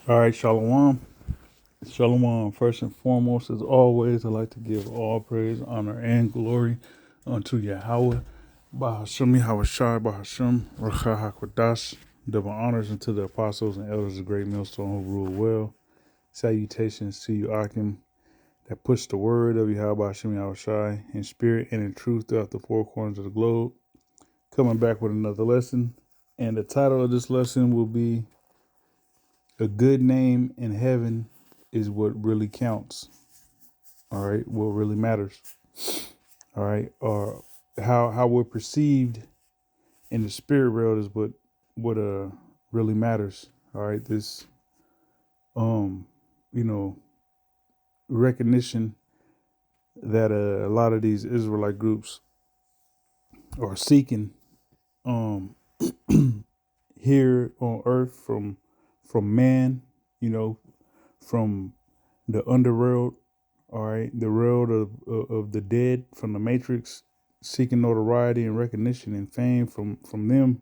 All right, Shalom. Shalom. First and foremost, as always, I'd like to give all praise, honor, and glory unto Yahweh. Bahashim Yahweh Shai, Bahashim, Racha HaKodash. Double honors unto the apostles and elders of great millstone who rule well. Salutations to you, Akim, that push the word of Yahweh Bahashim Yahweh Shai in spirit and in truth throughout the four corners of the globe. Coming back with another lesson. And the title of this lesson will be A Good Name in Heaven is What Really Counts. All right, what really matters. All right, or how we're perceived in the spirit world is what really matters. All right, this you know recognition that a lot of these Israelite groups are seeking um here on earth from man, you know, from the underworld. All right, the world of the dead, from the Matrix, seeking notoriety and recognition and fame from them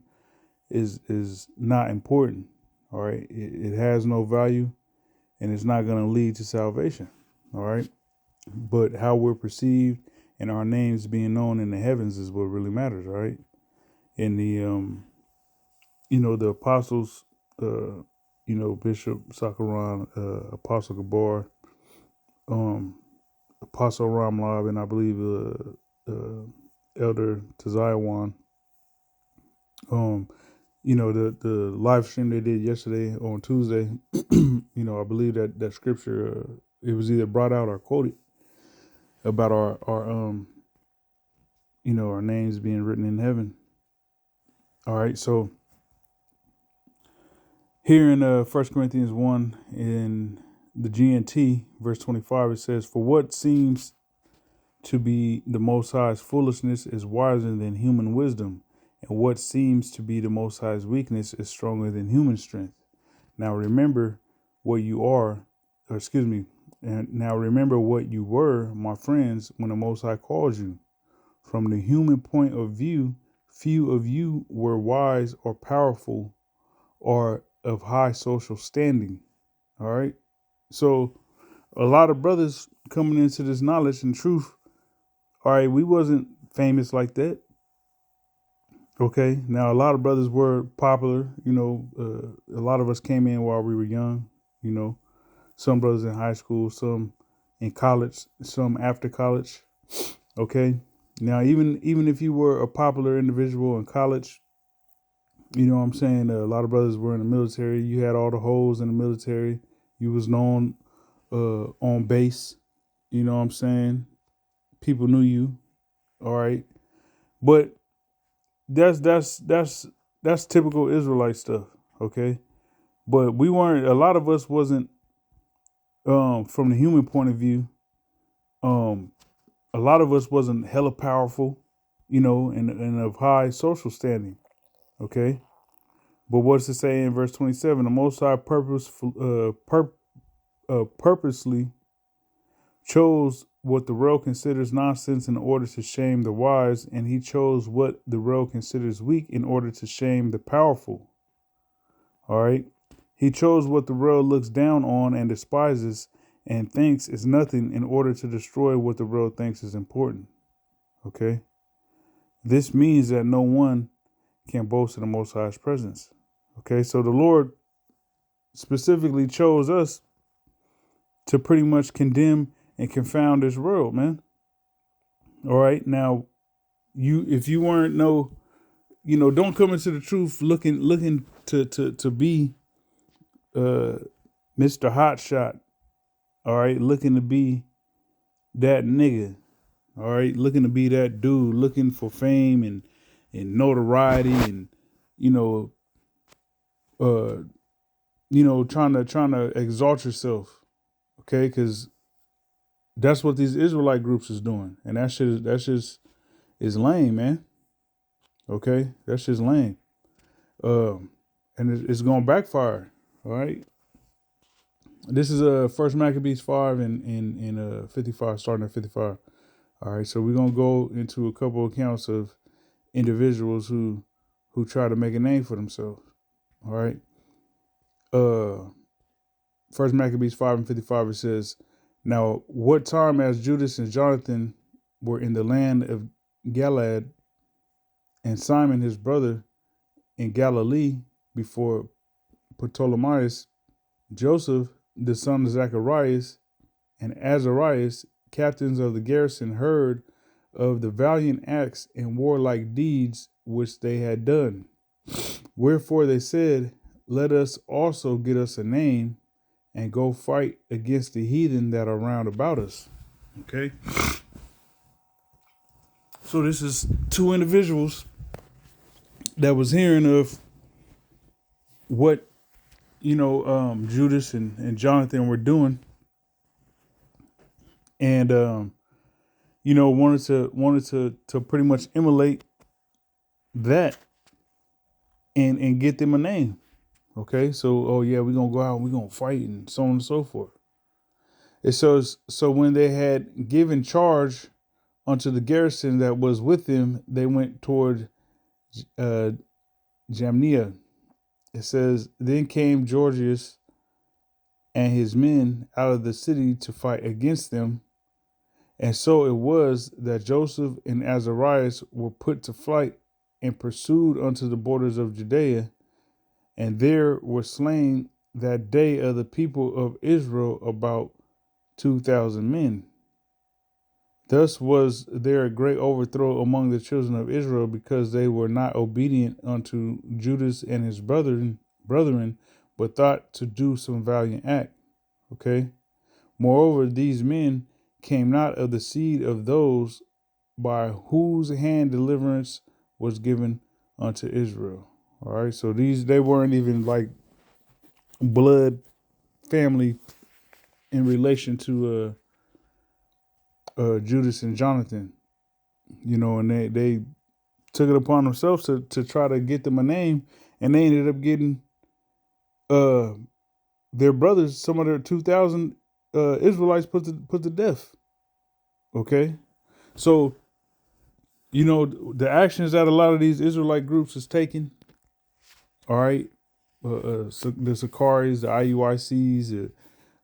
is not important. All right, it has no value, and it's not going to lead to salvation. All right, but how we're perceived and our names being known in the heavens is what really matters. All right, and the apostles, Bishop Sakaran, Apostle Gabar, Apostle Ramlab, and I believe Elder Taziawan. The live stream they did yesterday on Tuesday. I believe that scripture it was either brought out or quoted about our names being written in heaven. All right, so here in 1 Corinthians 1 in the GNT verse 25 it says, "For what seems to be the Most High's foolishness is wiser than human wisdom, and what seems to be the Most High's weakness is stronger than human strength. Now remember what you are, or excuse me, and now remember what you were, my friends, when the Most High calls you. From the human point of view, few of you were wise or powerful or of high social standing." All right. So a lot of brothers coming into this knowledge and truth. All right, we wasn't famous like that. Okay, now a lot of brothers were popular. A lot of us came in while we were young. Some brothers in high school, some in college, some after college. Okay, now even if you were a popular individual in college, you know what I'm saying, a lot of brothers were in the military. You had all the hoes in the military. You was known on base. You know what I'm saying. People knew you. All right, but that's typical Israelite stuff, okay? But we weren't. A lot of us wasn't. From the human point of view, um, a lot of us wasn't hella powerful, and of high social standing, okay. But what's it say in verse 27? The Most High purposely chose what the world considers nonsense in order to shame the wise, and He chose what the world considers weak in order to shame the powerful. All right. He chose what the world looks down on and despises and thinks is nothing in order to destroy what the world thinks is important. Okay. This means that no one can boast in the Most High's presence. Okay. So the Lord specifically chose us to pretty much condemn and confound this world, man. All right. Now, if you weren't don't come into the truth looking to be Mr. Hotshot. All right, looking to be that nigga. All right, looking to be that dude, looking for fame and notoriety, and you know, uh, trying to exalt yourself. Okay, because that's what these Israelite groups is doing, and that shit is lame, man. Okay, that shit's lame. And it's gonna backfire. All right. This is First Maccabees 5 and 55, starting at 55. All right, so we're gonna go into a couple accounts of individuals who try to make a name for themselves. All right. First Maccabees 5:55, it says, now what time as Judas and Jonathan were in the land of Galilee, and Simon his brother in Galilee before Ptolemaeus, Joseph the son of Zacharias, and Azarias, captains of the garrison, heard of the valiant acts and warlike deeds which they had done. Wherefore they said, let us also get us a name and go fight against the heathen that are round about us. Okay. So this is two individuals that was hearing of what, Judas and Jonathan were doing. And, wanted to pretty much emulate that and get them a name. Okay. So, oh yeah, we're going to go out and we're going to fight and so on and so forth. It says, so when they had given charge unto the garrison that was with them, they went toward Jamnia. It says, then came Georgius and his men out of the city to fight against them. And so it was that Joseph and Azarias were put to flight and pursued unto the borders of Judea. And there were slain that day of the people of Israel about 2,000 men. Thus was there a great overthrow among the children of Israel, because they were not obedient unto Judas and his brethren, but thought to do some valiant act. Okay. Moreover, these men came not of the seed of those by whose hand deliverance was given unto Israel. All right. So they weren't even like blood family in relation to Judas and Jonathan, and they took it upon themselves to try to get them a name, and they ended up getting their brothers, some of their 2,000 Israelites put to death. Okay, so the actions that a lot of these Israelite groups is taking. All right, the Sakaris, the IUICs, the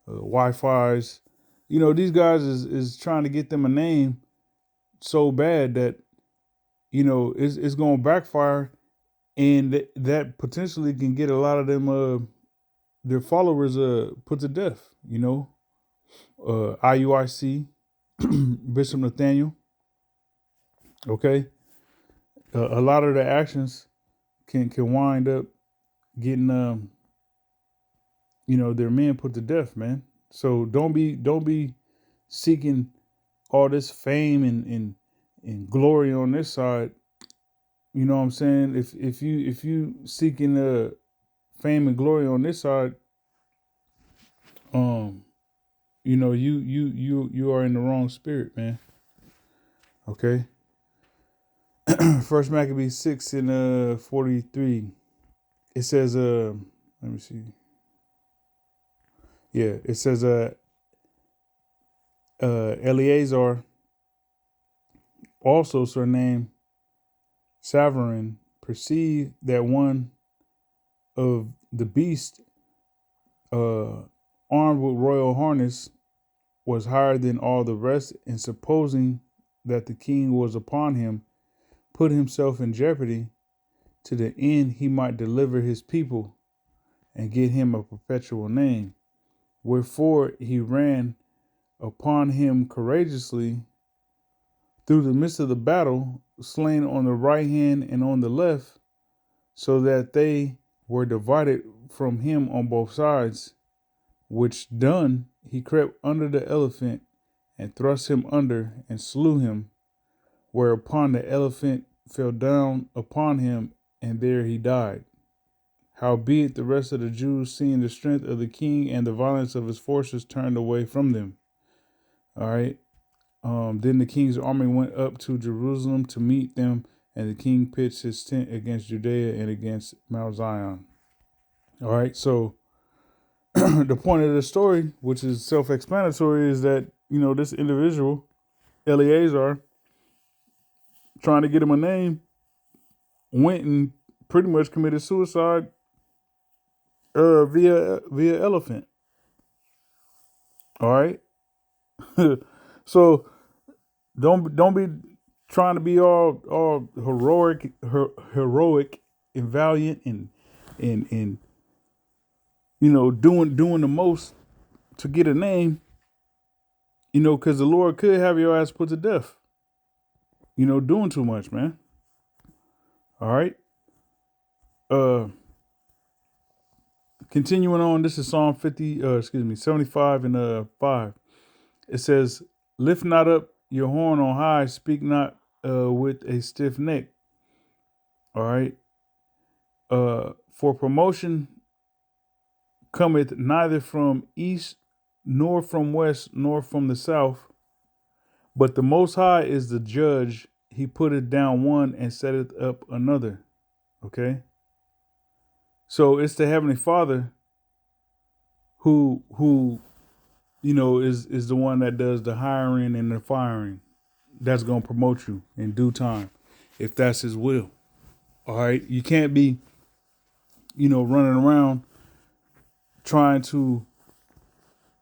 Wi-Fi's. These guys is trying to get them a name so bad that it's going to backfire, and that potentially can get a lot of them their followers put to death. IUIC, Bishop Nathaniel. Okay, a lot of the actions can wind up getting their men put to death, man. So don't be seeking all this fame and glory on this side. You know what I'm saying? If you seeking fame and glory on this side, you are in the wrong spirit, man. Okay. First Maccabees 6 and 43. It says let me see. Yeah, it says Eleazar, also surnamed Savarin, perceived that one of the beasts, armed with royal harness, was higher than all the rest, and supposing that the king was upon him, put himself in jeopardy, to the end he might deliver his people and get him a perpetual name. Wherefore he ran upon him courageously through the midst of the battle, slain on the right hand and on the left, so that they were divided from him on both sides. Which done, he crept under the elephant and thrust him under and slew him, whereupon the elephant fell down upon him, and there he died. Howbeit the rest of the Jews, seeing the strength of the king and the violence of his forces, turned away from them. All right. Then the king's army went up to Jerusalem to meet them, and the king pitched his tent against Judea and against Mount Zion. All right. So the point of the story, which is self-explanatory, is that, this individual, Eleazar, trying to get him a name, went and pretty much committed suicide via elephant. All right. So don't be trying to be all heroic and valiant and doing the most to get a name, because the Lord could have your ass put to death, doing too much, man. All right. Uh Continuing on, this is Psalm 75 and 5. It says, "Lift not up your horn on high, speak not with a stiff neck." All right. For promotion cometh neither from east, nor from west, nor from the south, but the Most High is the judge. He putteth down one and setteth up another. Okay. So it's the Heavenly Father who is the one that does the hiring and the firing. That's gonna promote you in due time, if that's His will. All right. You can't be, running around trying to,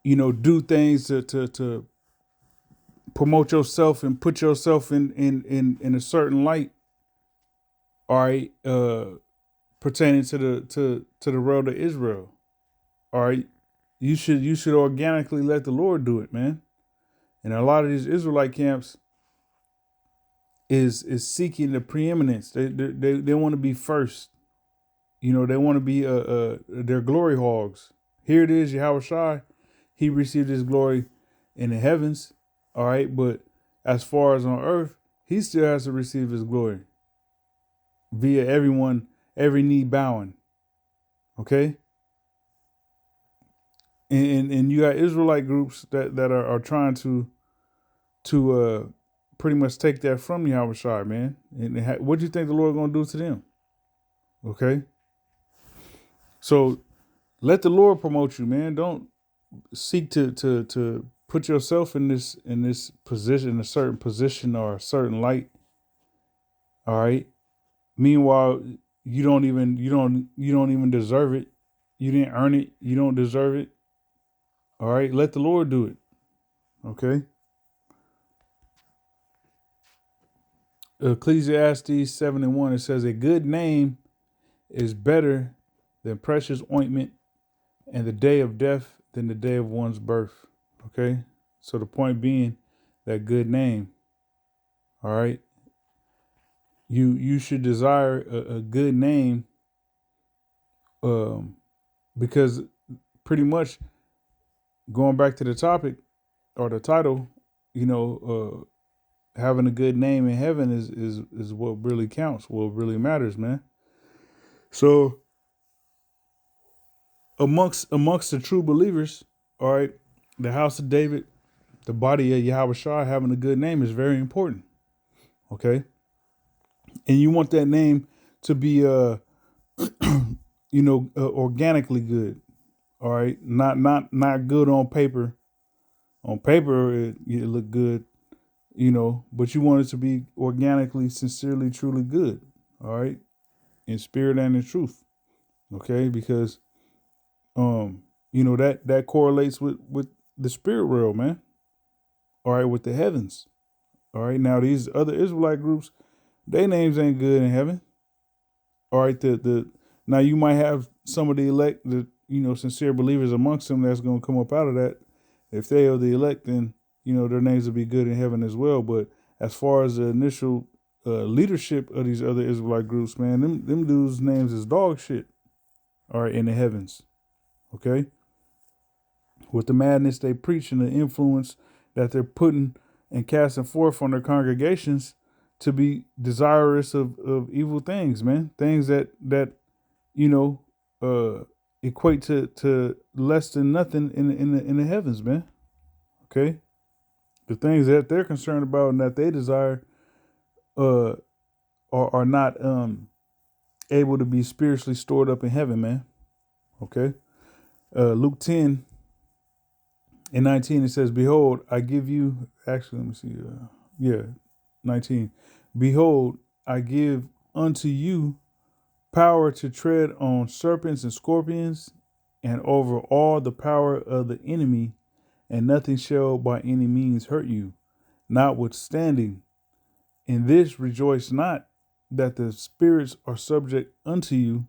do things to promote yourself and put yourself in a certain light. All right. Pertaining to the world of Israel. All right. You should organically let the Lord do it, man. And a lot of these Israelite camps is seeking the preeminence. They want to be first. They want to be their glory hogs. Here it is, Yahweh Shai. He received his glory in the heavens. All right, but as far as on earth, he still has to receive his glory via every knee bowing. Okay. And you got Israelite groups that are trying to pretty much take that from Yahweh Shai, man. And what do you think the Lord gonna do to them? Okay. So let the Lord promote you, man. Don't seek to put yourself in this position, a certain position or a certain light. All right. Meanwhile, you don't even deserve it. You didn't earn it. You don't deserve it. All right. Let the Lord do it. Okay. Ecclesiastes 7:1, it says, "A good name is better than precious ointment, and the day of death than the day of one's birth." Okay. So the point being, that good name. All right. You should desire a good name, because pretty much going back to the topic or the title, having a good name in heaven is what really counts, what really matters, man. So amongst the true believers, all right, the house of David, the body of Yahweh Shai, having a good name is very important. Okay. And you want that name to be organically good. All right. Not good on paper. On paper it look good, but you want it to be organically, sincerely, truly good. All right. In spirit and in truth. Okay. Because that correlates with the spirit world, man. All right, with the heavens. All right. Now these other Israelite groups, their names ain't good in heaven. All right. The now you might have some of the elect, the sincere believers amongst them that's gonna come up out of that. If they are the elect, then their names will be good in heaven as well. But as far as the initial leadership of these other Israelite groups, man, them dudes' names is dog shit. All right, in the heavens. Okay. With the madness they preach and the influence that they're putting and casting forth on their congregations to be desirous of evil things, man. Things that you know equate to less than nothing in the heavens, man. Okay. The things that they're concerned about and that they desire uh are not able to be spiritually stored up in heaven, man. Okay. Luke 10:19, it says, "Behold, I give you," actually, let me see. 19. "Behold, I give unto you power to tread on serpents and scorpions and over all the power of the enemy, and nothing shall by any means hurt you. Notwithstanding, in this rejoice not that the spirits are subject unto you,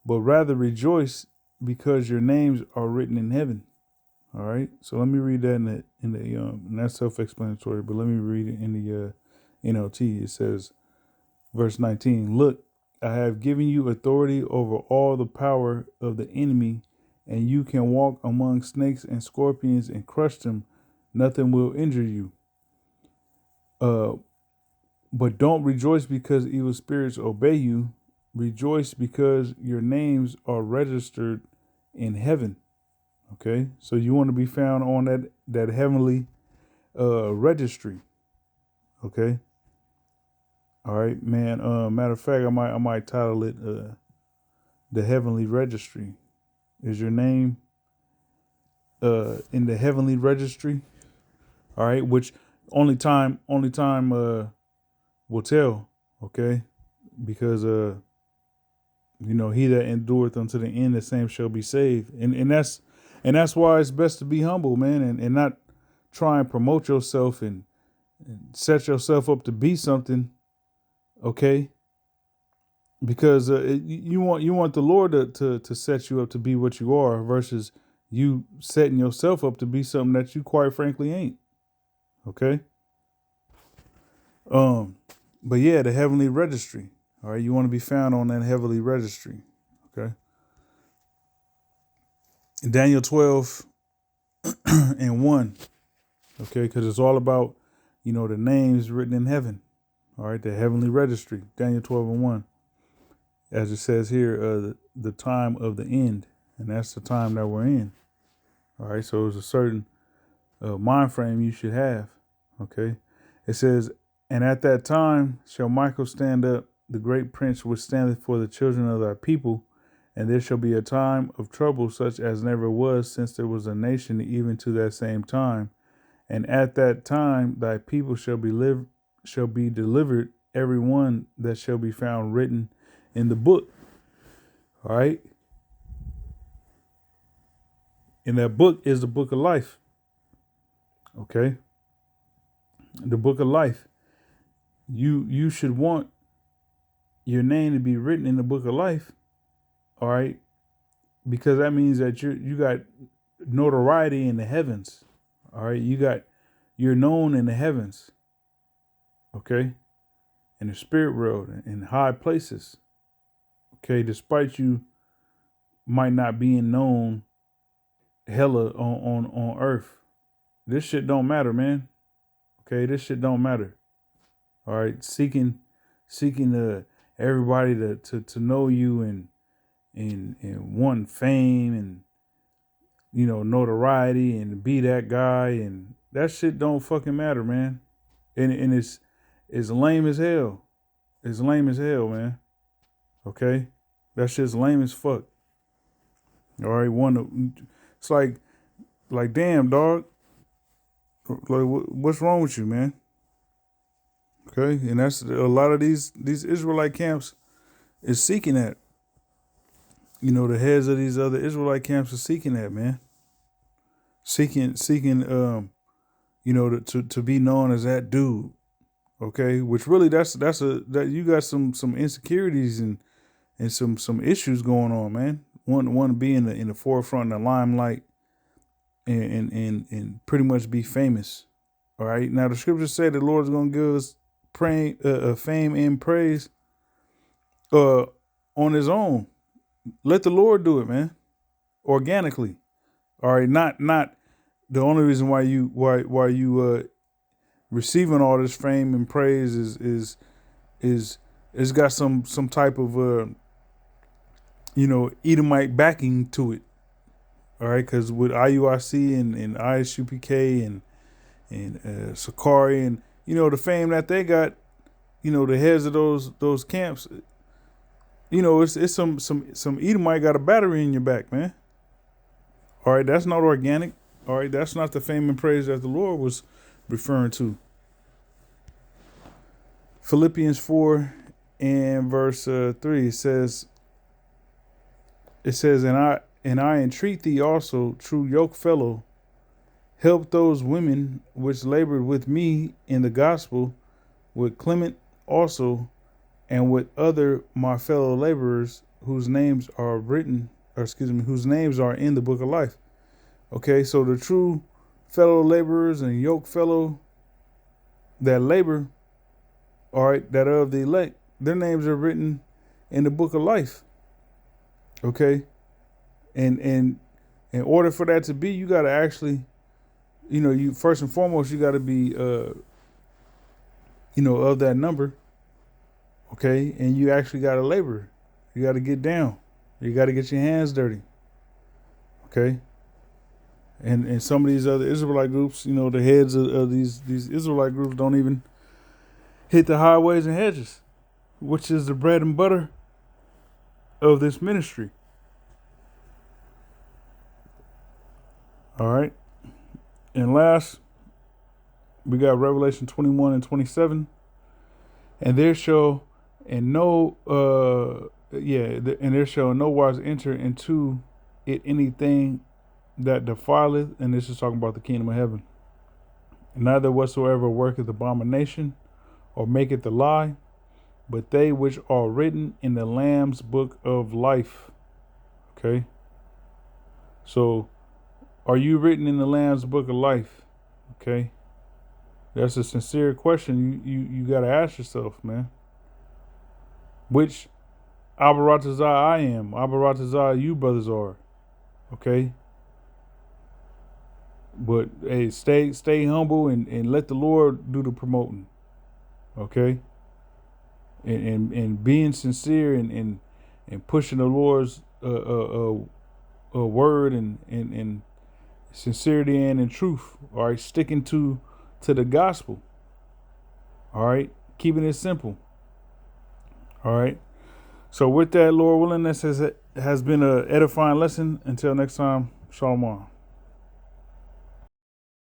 but rather rejoice because your names are written in heaven. All right. So let me read that and that's self-explanatory, but let me read it in the NLT. It says, verse 19, look, I have given you authority over all the power of the enemy, and you can walk among snakes and scorpions and crush them. Nothing will injure you. But don't rejoice because evil spirits obey you. Rejoice because your names are registered in heaven. Okay, so you want to be found on that heavenly registry. Okay. All right, man. Matter of fact, I might title it the Heavenly Registry. Is your name in the Heavenly Registry? All right, which only time will tell. Okay, because he that endureth unto the end, the same shall be saved. And that's why it's best to be humble, man, and not try and promote yourself and set yourself up to be something. Okay, because you want the Lord to set you up to be what you are versus you setting yourself up to be something that you quite frankly ain't. Okay. But yeah, the Heavenly Registry. All right, you want to be found on that Heavenly Registry. Okay. Daniel 12 and 1. Okay, because it's all about, the names written in heaven. All right, the Heavenly Registry. Daniel 12 and 1. As it says here, the time of the end. And that's the time that we're in. All right, so it's a certain mind frame you should have. Okay. It says, and at that time shall Michael stand up, the great prince which standeth for the children of thy people, and there shall be a time of trouble such as never was since there was a nation even to that same time. And at that time thy people shall be delivered, every one that shall be found written in the book. All right. And that book is the book of life. Okay. The book of life. You should want your name to be written in the book of life. All right. Because that means that you got notoriety in the heavens. All right. You're known in the heavens. Okay. In the spirit world, in high places. Okay. Despite you might not being known hella on earth. This shit don't matter, man. Okay. This shit don't matter. All right. Seeking everybody to know you and wanting fame and notoriety and be that guy, and that shit don't fucking matter, man. And it's lame as hell. It's lame as hell, man. Okay, that shit's lame as fuck. All right, it's like damn, dog. Like what's wrong with you, man? Okay, and that's a lot of these Israelite camps is seeking that. The heads of these other Israelite camps are seeking that, man. Seeking, to be known as that dude. Okay, which really that you got some insecurities and some issues going on, man. Want to be in the forefront, in the limelight, and pretty much be famous. All right. Now the scriptures say the Lord is going to give us fame and praise on His own. Let the Lord do it, man. Organically. All right. Not the only reason why you receiving all this fame and praise is it's got some type of Edomite backing to it. All right, because with IUIC and ISUPK and Sakari and the fame that they got, the heads of those camps, it's some Edomite got a battery in your back, man. All right, that's not organic. All right, that's not the fame and praise that the Lord was referring to. Philippians 4 and verse 3 says, and I entreat thee also, true yoke fellow, help those women which labored with me in the gospel, with Clement also, and with other my fellow laborers whose names are written, or excuse me, whose names are in the book of life. Okay, so the true fellow laborers and yoke fellow that labor, all right, that are of the elect, their names are written in the book of life. Okay, and in order for that to be, you got to actually, you first and foremost, you got to be, of that number. Okay, and you actually got to labor. You got to get down. You got to get your hands dirty. Okay. And some of these other Israelite groups, the heads of these Israelite groups don't even hit the highways and hedges, which is the bread and butter of this ministry. All right. And last, we got Revelation 21 and 27. And there shall and there shall no wise enter into it anything that defileth, and this is talking about the kingdom of heaven. Neither whatsoever worketh abomination or maketh a lie, but they which are written in the Lamb's book of life. Okay. So, are you written in the Lamb's book of life? Okay. That's a sincere question you got to ask yourself, man. Which Abaratazah I am, Abaratazah you brothers are. Okay. But hey, stay humble and let the Lord do the promoting. Okay. And being sincere and pushing the Lord's word and sincerity and in truth. All right, sticking to the gospel. All right, keeping it simple. All right. So with that, Lord willing, this has been an edifying lesson. Until next time, Shalom.